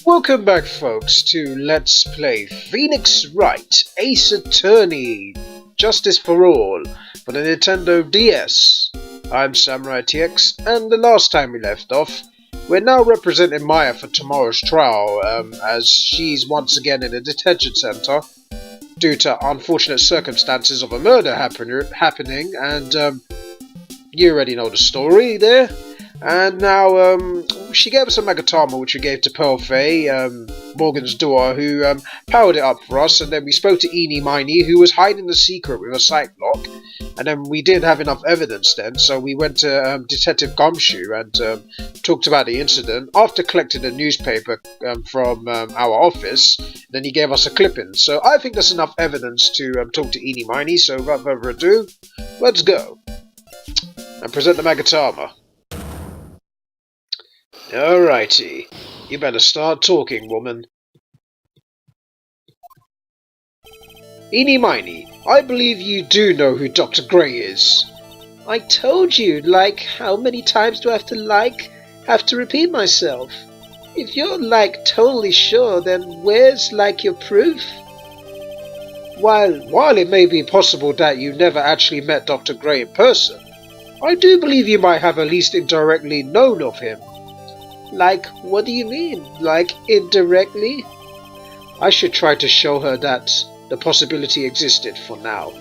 Welcome back, folks, to Let's Play Phoenix Wright, Ace Attorney, Justice for All, for the Nintendo DS. I'm SamuraiT-X, and the last time we left off, we're now representing Maya for tomorrow's trial, as she's once again in a detention center, due to unfortunate circumstances of a murder happening, and you already know the story there. And now, she gave us a Magatama, which we gave to Pearl Faye, Morgan's daughter, who powered it up for us. And then we spoke to Eenie Miney, who was hiding the secret with a sight block. And then we didn't have enough evidence then, so we went to Detective Gumshoe and talked about the incident. After collecting a newspaper from our office, then he gave us a clipping. So I think that's enough evidence to talk to Eenie Miney. So without further ado, let's go and present the Magatama. Alrighty, you better start talking, woman. Eenie Miney, I believe you do know who Dr. Gray is. I told you, how many times do I have to repeat myself? If you're, totally sure, then where's, your proof? While it may be possible that you never actually met Dr. Gray in person, I do believe you might have at least indirectly known of him. What do you mean? Indirectly? I should try to show her that the possibility existed for now.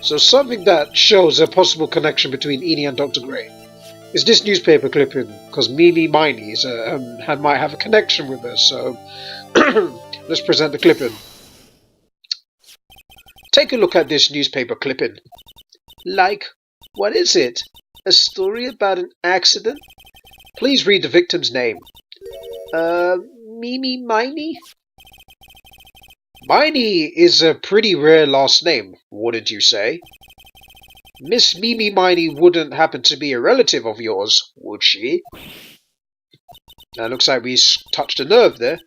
So something that shows a possible connection between Eenie and Dr. Gray is this newspaper clipping, because Mimi Miney might have a connection with her, so let's present the clipping. Take a look at this newspaper clipping. What is it? A story about an accident? Please read the victim's name. Mimi Miney? Miney is a pretty rare last name, wouldn't you say? Miss Mimi Miney wouldn't happen to be a relative of yours, would she? Now, looks like we touched a nerve there.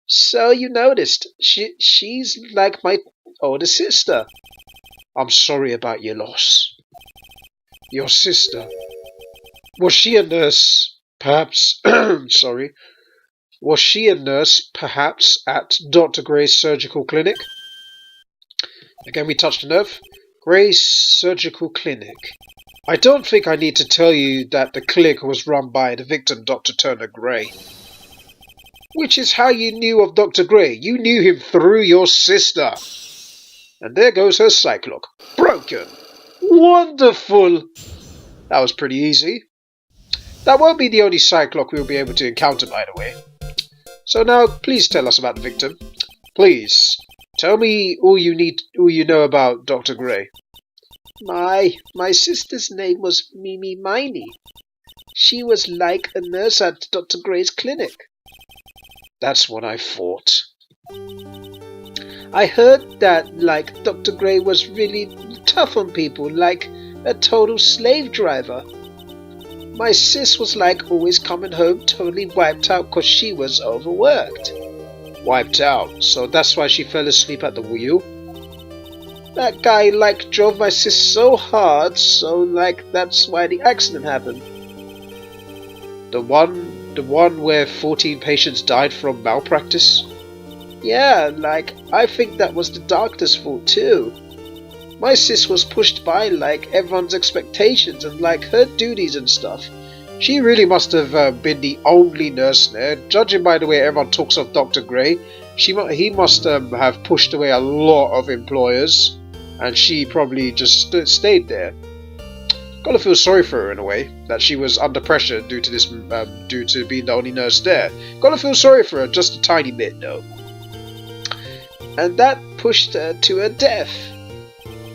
So you noticed. She's like my older sister. I'm sorry about your loss. Your sister. Was she a nurse? Perhaps, sorry. Was she a nurse, perhaps, at Dr. Gray's surgical clinic? Again, we touched a nerve. Gray's surgical clinic. I don't think I need to tell you that the clinic was run by the victim, Dr. Turner Gray. Which is how you knew of Dr. Gray. You knew him through your sister. And there goes her psych lock. Broken. Wonderful. That was pretty easy. That won't be the only psych lock we'll be able to encounter, by the way. So now, please tell us about the victim. Please, tell me all you know about Dr. Gray. My sister's name was Mimi Miney. She was a nurse at Dr. Gray's clinic. That's what I thought. I heard that, Dr. Gray was really tough on people, a total slave driver. My sis was always coming home totally wiped out because she was overworked. Wiped out? So that's why she fell asleep at the wheel? That guy drove my sis so hard, so that's why the accident happened. The one where 14 patients died from malpractice? Yeah, I think that was the doctor's fault too. My sis was pushed by everyone's expectations and her duties and stuff. She really must have been the only nurse there. Judging by the way everyone talks of Dr. Gray, he must have pushed away a lot of employers, and she probably just stayed there. Gotta feel sorry for her in a way, that she was under pressure due to being the only nurse there. Gotta feel sorry for her just a tiny bit though. And that pushed her to her death.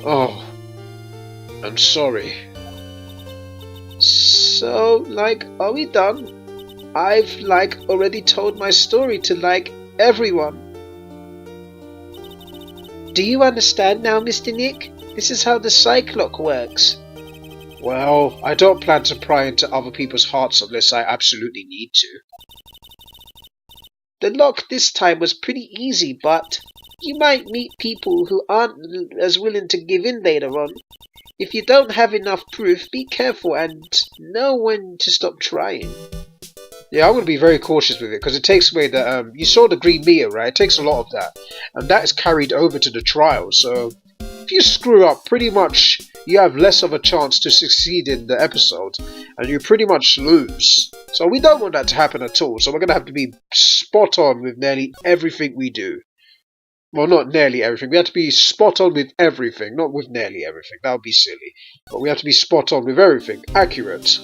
Oh, I'm sorry. So, are we done? I've, already told my story to, everyone. Do you understand now, Mr. Nick? This is how the psych lock works. Well, I don't plan to pry into other people's hearts unless I absolutely need to. The lock this time was pretty easy, but you might meet people who aren't as willing to give in later on. If you don't have enough proof, be careful and know when to stop trying. Yeah, I'm going to be very cautious with it because it takes away the you saw the green Mia, right? It takes a lot of that, and that is carried over to the trial. So if you screw up, pretty much you have less of a chance to succeed in the episode, and you pretty much lose. So we don't want that to happen at all. So we're going to have to be spot on with nearly everything we do. Well, not nearly everything. We have to be spot on with everything, not with nearly everything. That would be silly. But we have to be spot on with everything, accurate.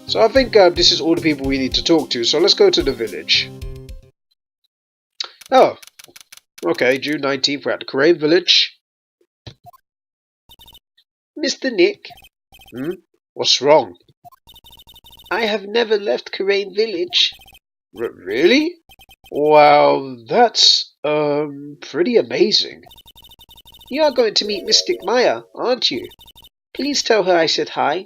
So I think this is all the people we need to talk to, so let's go to the village. Oh, okay, June 19th, we're at the Korean village. Mr. Nick? What's wrong? I have never left Korean village. Really? Well, that's, pretty amazing. You are going to meet Mystic Maya, aren't you? Please tell her I said hi.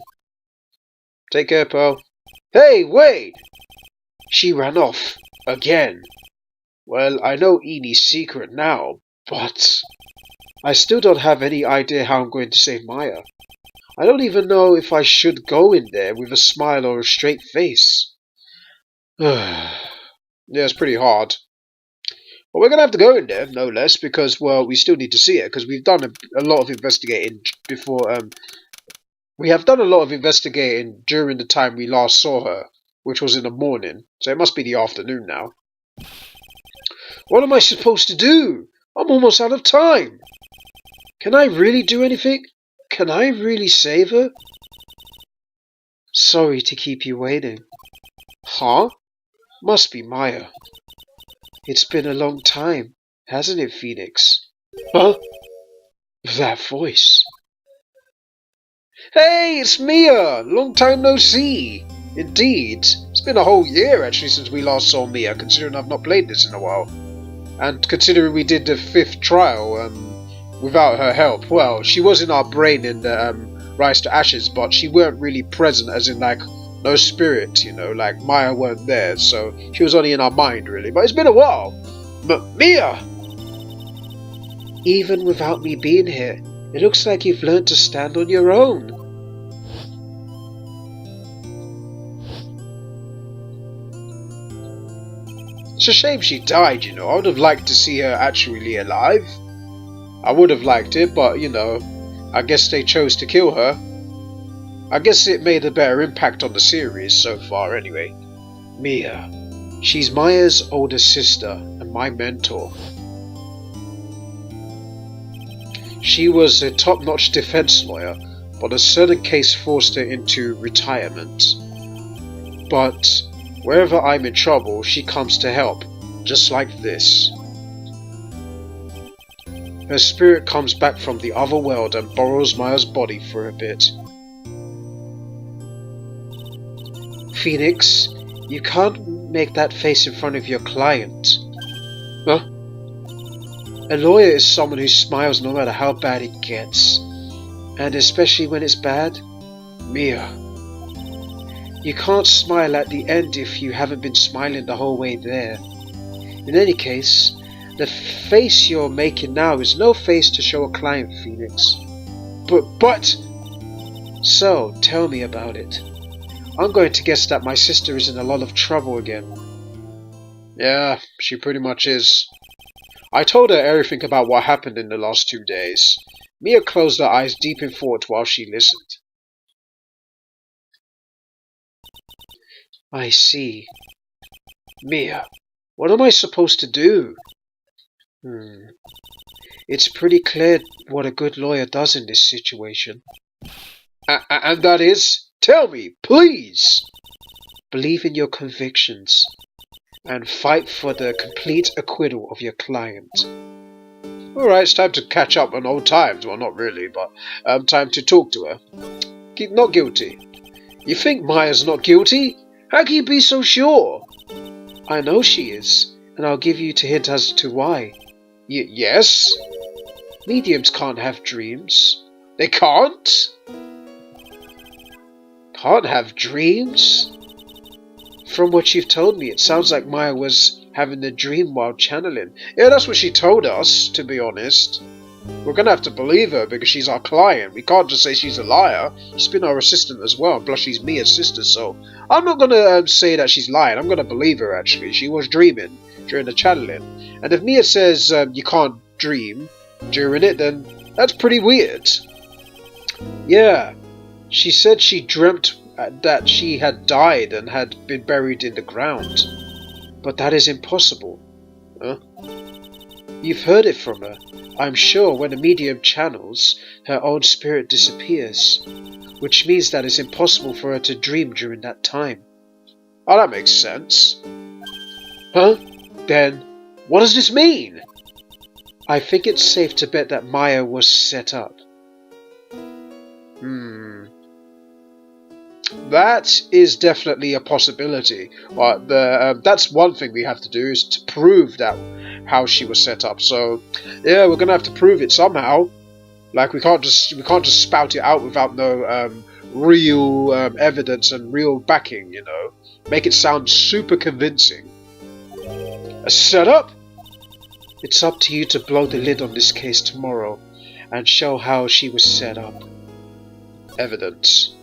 Take care, pal. Hey, wait! She ran off. Again. Well, I know Eni's secret now, but I still don't have any idea how I'm going to save Maya. I don't even know if I should go in there with a smile or a straight face. Yeah, it's pretty hard. But we're going to have to go in there, no less, because, well, we still need to see it, because we've done a lot of investigating before, we have done a lot of investigating during the time we last saw her, which was in the morning, so it must be the afternoon now. What am I supposed to do? I'm almost out of time. Can I really do anything? Can I really save her? Sorry to keep you waiting. Huh? Must be Maya. It's been a long time, hasn't it, Phoenix? Huh? That voice. Hey, it's Mia! Long time no see. Indeed. It's been a whole year, actually, since we last saw Mia, considering I've not played this in a while. And considering we did the 5th trial, without her help. Well, she was in our brain in the, Rise to Ashes, but she weren't really present, as in, like, no spirit, you know, like, Maya weren't there, so she was only in our mind, really. But it's been a while. But Mia! Even without me being here, it looks like you've learned to stand on your own. It's a shame she died, you know. I would have liked to see her actually alive. I would have liked it, but, you know, I guess they chose to kill her. I guess it made a better impact on the series so far, anyway. Mia. She's Maya's older sister and my mentor. She was a top-notch defense lawyer, but a certain case forced her into retirement. But wherever I'm in trouble, she comes to help, just like this. Her spirit comes back from the other world and borrows Maya's body for a bit. Phoenix, you can't make that face in front of your client. Huh? A lawyer is someone who smiles no matter how bad it gets. And especially when it's bad. Mia. You can't smile at the end if you haven't been smiling the whole way there. In any case, the face you're making now is no face to show a client, Phoenix. But... So, tell me about it. I'm going to guess that my sister is in a lot of trouble again. Yeah, she pretty much is. I told her everything about what happened in the last 2 days. Mia closed her eyes deep in thought while she listened. I see. Mia, what am I supposed to do? It's pretty clear what a good lawyer does in this situation. And that is? Tell me, please! Believe in your convictions and fight for the complete acquittal of your client. Alright, it's time to catch up on old times. Well, not really, but time to talk to her. Not guilty. You think Maya's not guilty? How can you be so sure? I know she is, and I'll give you a hint as to why. Yes? Mediums can't have dreams. They can't? Can't have dreams? From what you've told me, it sounds like Maya was having a dream while channeling. Yeah, that's what she told us, to be honest. we're gonna have to believe her because she's our client. We can't just say she's a liar. She's been our assistant as well, plus she's Mia's sister, so I'm not gonna say that she's lying. I'm gonna believe her, actually. She was dreaming during the channeling. And if Mia says you can't dream during it, then that's pretty weird. Yeah, she said she dreamt that she had died and had been buried in the ground. But that is impossible. Huh? You've heard it from her. I'm sure when a medium channels, her own spirit disappears, which means that it's impossible for her to dream during that time. Oh, that makes sense. Huh? Then, what does this mean? I think it's safe to bet that Maya was set up. That is definitely a possibility. But that's one thing we have to do, is to prove that how she was set up. So yeah, we're gonna have to prove it somehow. Like we can't just spout it out without no real evidence and real backing. You know, make it sound super convincing. A setup? It's up to you to blow the lid on this case tomorrow and show how she was set up. Evidence.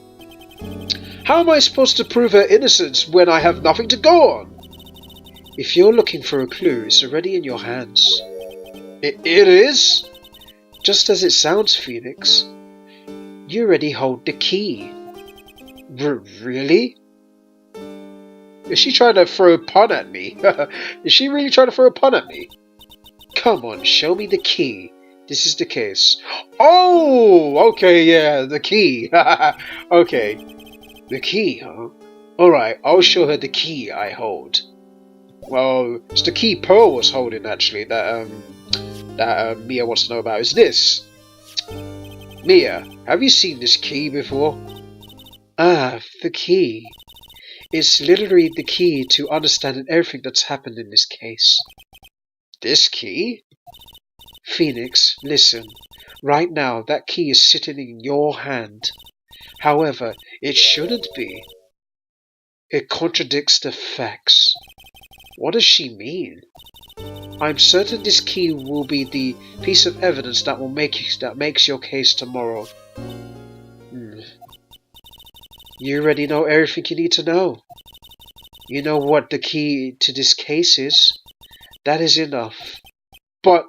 How am I supposed to prove her innocence when I have nothing to go on? If you're looking for a clue, it's already in your hands. It is? Just as it sounds, Phoenix. You already hold the key. Really? Is she trying to throw a pun at me? Is she really trying to throw a pun at me? Come on, show me the key. This is the case. Oh, okay, yeah, the key. Okay. The key, huh? Alright, I'll show her the key I hold. Well, it's the key Pearl was holding, actually, that Mia wants to know about. Is this? Mia, have you seen this key before? Ah, the key. It's literally the key to understanding everything that's happened in this case. This key? Phoenix, listen. Right now, that key is sitting in your hand. However, it shouldn't be. It contradicts the facts. What does she mean? I'm certain this key will be the piece of evidence that makes your case tomorrow. You already know everything you need to know. You know what the key to this case is. That is enough. But,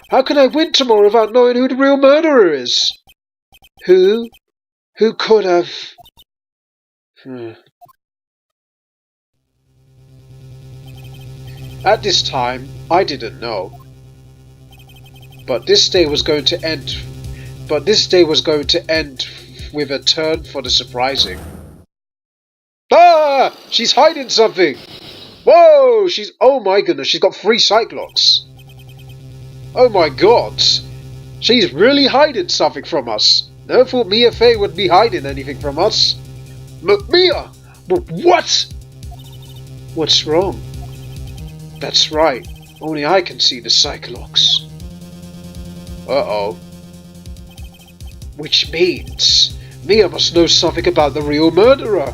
how can I win tomorrow without knowing who the real murderer is? Who could have... At this time, I didn't know. But this day was going to end. With a turn for the surprising. Ah! She's hiding something! Whoa! Oh my goodness, she's got 3 Cyclops. Oh my god! She's really hiding something from us. Never thought Mia Fey would be hiding anything from us. Mia! What? What's wrong? That's right. Only I can see the Cyclops. Uh-oh. Which means Mia must know something about the real murderer.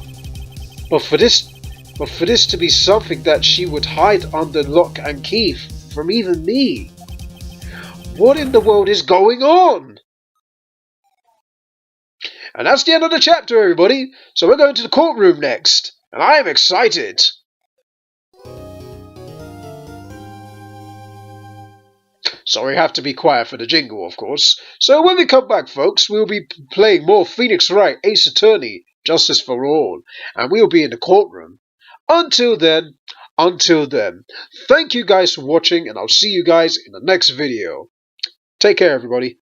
But for this to be something that she would hide under lock and key from even me. What in the world is going on? And that's the end of the chapter, everybody. So we're going to the courtroom next. And I am excited. So we have to be quiet for the jingle, of course. So when we come back, folks, we'll be playing more Phoenix Wright, Ace Attorney, Justice for All. And we'll be in the courtroom. Until then, thank you guys for watching, and I'll see you guys in the next video. Take care, everybody.